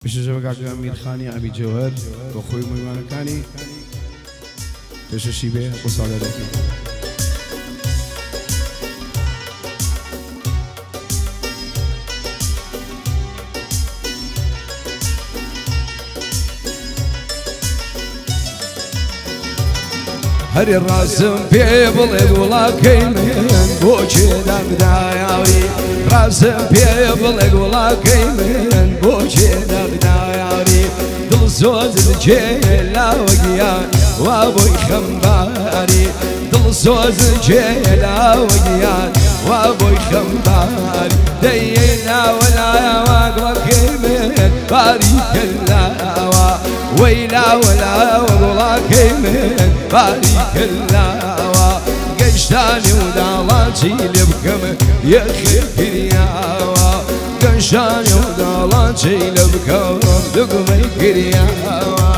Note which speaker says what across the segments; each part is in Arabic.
Speaker 1: پێشەژەوەکە میرخانی ئەبی جەوهەر بە خۆی میوانەکانی پێشەشی بێ بۆ ساڵێرەکی هەری ڕاستم پێ بڵێ وڵاکەی من بۆچێ دەغدایاوی ڕاستم پێ بڵێ وڵاکەی من بۆچێ دەغدایاوی دڵسۆزت جێلاوە گیان وا بۆی خەمباری دڵسۆزت جێلاوە گیان وا بۆی خەمباری دەیێ ناوە لایەوە گڵەکەی من باریکە لاوە وەیلاوە لاوە وڵاکەی من باریکە لاوە گەشتانی و داڵاچی لێ بکەم یەخێ کریاوە گەشتانی و داڵاچی لێ بکەم دوگمەی کریاوە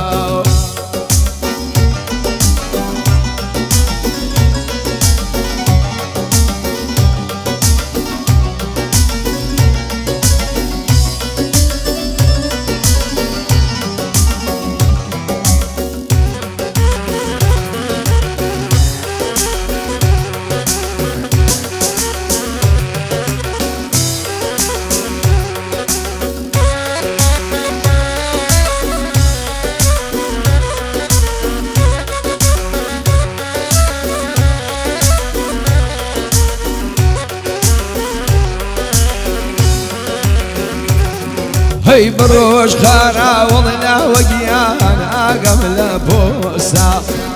Speaker 1: هەی بڕۆژ خاراوەڵ ناوە گیان ئاگەم لە پۆستا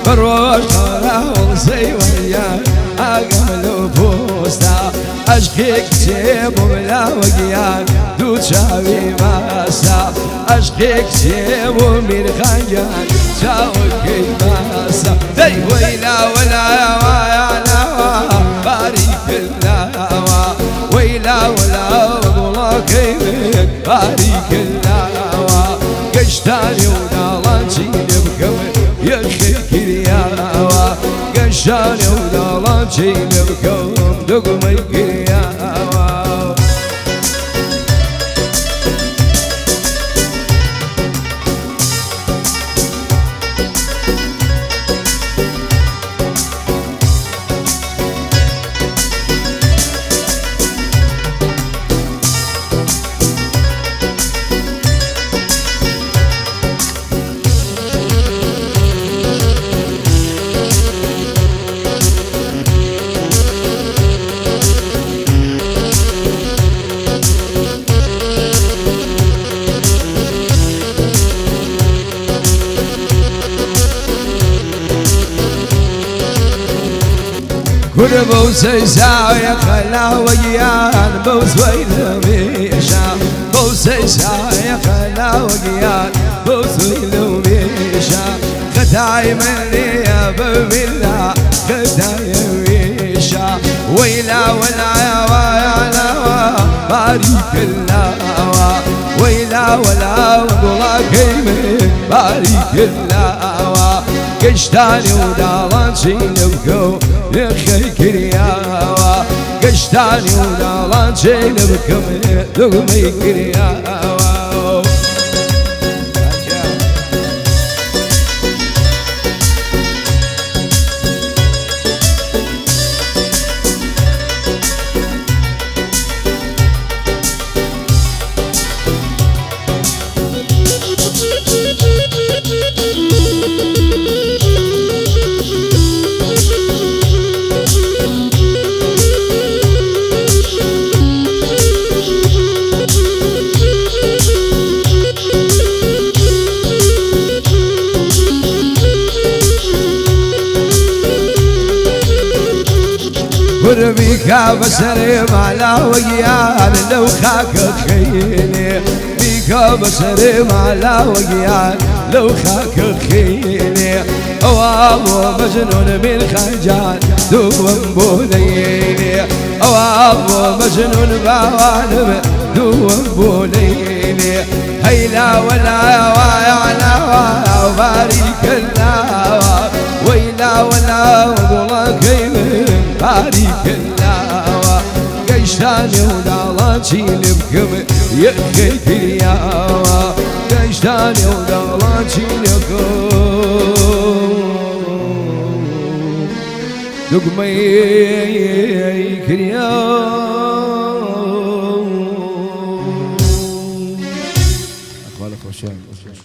Speaker 1: بڕۆژ خاراوەڵ سەیوەریان ئاگەم لە پۆستا عەشقێک چێبوو لاوە گیان دوو چاوی ماستا عەشقێک چێبوو میرخانگیان چاوەکەی ماستا دەی وەیلاوە لاوە لاوە باریکە لاوە وەیلاوە لاوە وڵاکەی من باریکە لاوە گەشتانی و داڵاچی لێ بکەم یەخێ کریاوە گەشتانی و داڵاچی لێ بکەم دوگمەی کریاوە كل بوسي ساوية خلاوة جيان بوسوي لميشا بوسي ساوية خلاوة جيان بوسوي لميشا ختاي مني يا بالله ختاي ميشا ويلا ولا يا ويلا باريك الله ويلا ولا وضلاكي من باريك الله گەشتانی و داڵاچی لێ بکەم یەخێ کریاوە گەشتانی و داڵاچی لێ بکەم دوگمەی کریاوە بيكا بسري معلاوة جيان لو خاك خيني بيكا بسري معلاوة جيان لو خاك خيني أوابو مجنون من خجان دوم بوليني أوابو مجنون باوانم دوم بوليني هيلا ولا ويعلا وبارك الله ويلا ولا وضلكي من بارك الله گەشتانی و داڵاچی لێ بکەم یەکێ کریاوە داني ودغلاتي لكم لقمي كريم أخوالك وشام